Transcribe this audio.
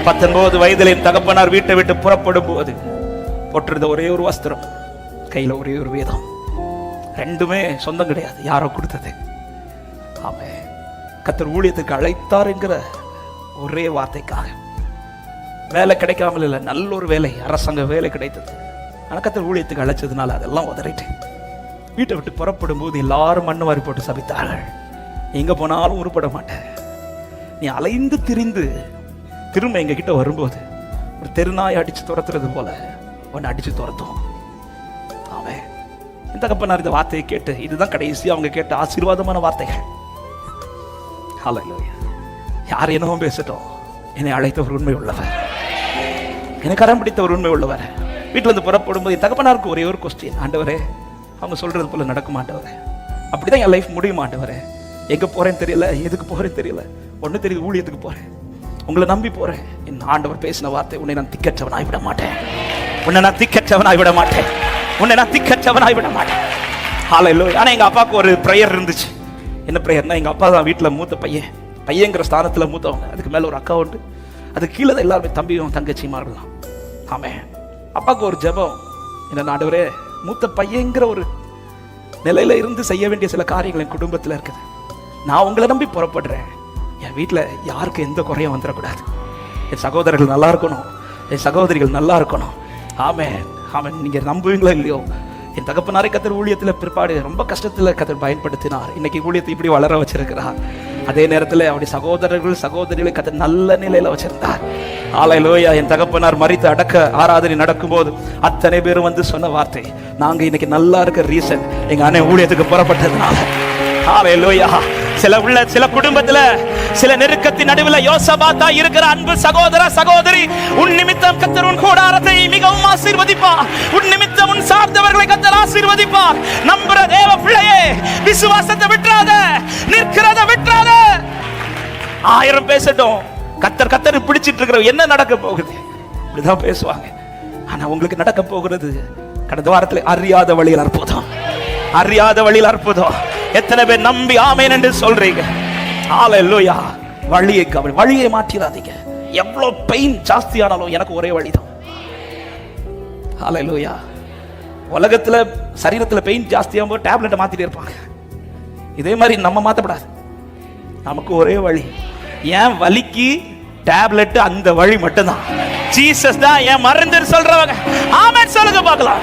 19 வயதில் என் தகப்பனார் வீட்டை விட்டு புறப்படும் போது போட்டிருந்த ஒரே ஒரு வஸ்திரம், கையில ஒரே ஒரு வேதம். ரெண்டுமே சொந்தம் கிடையாது, யாரோ கொடுத்தது. ஆமென். கர்த்தர் ஊழியத்துக்கு அழைத்தார் என்கிற ஒரே வார்த்தைக்காக வேலை கிடைக்காமல் இல்லை, நல்ல ஒரு வேலை, அரசாங்க வேலை கிடைத்தது. ஆனால் கர்த்தர் ஊழியத்துக்கு அழைச்சதுனால அதெல்லாம் உதறிட்டேன். வீட்டை விட்டு புறப்படும் போது எல்லாரும் மண்ணு வாரி போட்டு சபித்தார்கள். எங்க போனாலும் உருப்பட மாட்டேன், நீ அலைந்து திரிந்து திரும்ப எங்க கிட்ட வரும்போது ஒரு தெருநாய் அடிச்சு துரத்துறது போல உன்னை அடிச்சு துரத்தும். ஆமென். இந்த தகப்பனார் இந்த வார்த்தையை கேட்டு, இதுதான் கடைசி அவங்க கேட்ட ஆசீர்வாதமான வார்த்தைகள். ஹல்லேலூயா. யார் என்னவோ பேசட்டும், என்னை அழைத்தவர் உண்மை உள்ளவர், என்னை கரம் பிடித்தவர் உண்மை உள்ளவர். வீட்டில் இருந்து புறப்படும் போது என் தகப்பனாருக்கு ஒரே ஒரு கொஸ்டின், ஆண்டவரே அவங்க சொல்றது போல நடக்கும் ஆண்டவரே, அப்படிதான் என் லைஃப் முடியும் ஆண்டவரே. எங்க போறேன்னு தெரியல, எதுக்கு போறேன்னு தெரியல, ஒண்ணு தெரியுது, ஊழியத்துக்கு போறேன், உங்களை நம்பி போறேன். என் ஆண்டவர் பேசின வார்த்தை, உன்னை நான் திக்கற்றவனாய் விட மாட்டேன், உன்னை நான் திக்கற்றவனாய் விட மாட்டேன், உன்னை நான் திக்கற்றவனாய் விட மாட்டேன். ஹல்லேலூயா. ஆனா எங்க அப்பாவுக்கு ஒரு பிரேயர் இருந்துச்சு. என்ன பிரேயர்னா, எங்க அப்பா தான் வீட்டுல மூத்த பையன், பையங்கிற ஸ்தானத்துல மூத்தவங்க, அதுக்கு மேல ஒரு அக்கா உண்டு, அது கீழே தான் எல்லாருமே தம்பியும் தங்கச்சியுமா இருக்கலாம். ஆமென். அப்பாவுக்கு ஒரு ஜெபம், என்ன ஆண்டவரே, மூத்த பையங்கிற ஒரு நிலையில இருந்து செய்ய வேண்டிய சில காரியங்கள் என் குடும்பத்துல இருக்குது, நான் உங்களை நம்பி புறப்படுறேன், என் வீட்டில் யாருக்கு எந்த குறையும் வந்துடக்கூடாது, என் சகோதரர்கள் நல்லா இருக்கணும், என் சகோதரிகள் நல்லா இருக்கணும். ஆமென். ஆமென். நீங்க நம்புவீங்களோ இல்லையோ, என் தகப்பனாரை கர்த்தர் ஊழியத்தில் பிற்பாடு ரொம்ப கஷ்டத்தில் கர்த்தர் பயன்படுத்தினார். இன்னைக்கு ஊழியத்தை இப்படி வளர வச்சிருக்கிறார். அதே நேரத்தில் அவருடைய சகோதரர்கள் சகோதரிகளை கர்த்தர் நல்ல நிலையில வச்சிருந்தார். ஹல்லேலூயா. என் தகப்பனார் மரித்து அடக்க ஆராதனை நடக்கும்போது அத்தனை பேரும் வந்து சொன்ன வார்த்தை, நாங்க இன்னைக்கு நல்லா இருக்க ரீசன் எங்க அண்ணன் ஊழியத்துக்கு புறப்பட்டதுனால. ஹல்லேலூயா. சில குடும்பத்துல சில நெருக்கத்தின் நடுவில் யோசபாத்தா இருக்கிற அன்பு சகோதர சகோதரி, உன் நிமித்தம் கர்த்தர் உன் கூடாரத்தை மிகவும் ஆசீர்வதிப்பார், உன் நிமித்தம் உன் சார்ந்தவர்களை கர்த்தர் ஆசீர்வதிப்பார். நம்புற தேவ பிள்ளையே, விசுவாசத்தை விட்டுறாத, நிற்கிறத விட்டுறாத. 1000 பேசட்டும், கர்த்தர் பிடிச்சிட்டு இருக்கிற என்ன நடக்க போகுது இப்படிதான் பேசுவாங்க. ஆனா உங்களுக்கு நடக்க போகிறது கடந்த வாரத்தில் அறியாத வழியில் அற்புதம், அறியாத வழியில் அற்புதம். எத்தனை பேர் நம்பி ஆமென் என்று சொல்றீங்க? ஹல்லேலூயா. வழியை மாற்றிடாதீங்க. எவ்வளவு பெயின் ஜாஸ்தி ஆனாலும் எனக்கு ஒரே வழிதான். ஹல்லேலூயா. உலகத்துல சரீரத்துல பெயின் ஜாஸ்தியாகும் போது டேப்லெட்டை மாத்திட்டே இருப்பாங்க. இதே மாதிரி நம்ம மாத்தப்படாது, நமக்கு ஒரே வழி. என் வலிக்கு டேப்லெட் அந்த வழி மட்டும்தான். ஜீசஸ் தான் என் மருந்து சொல்றவங்க. ஆமென் சொல்லுங்க பார்க்கலாம்.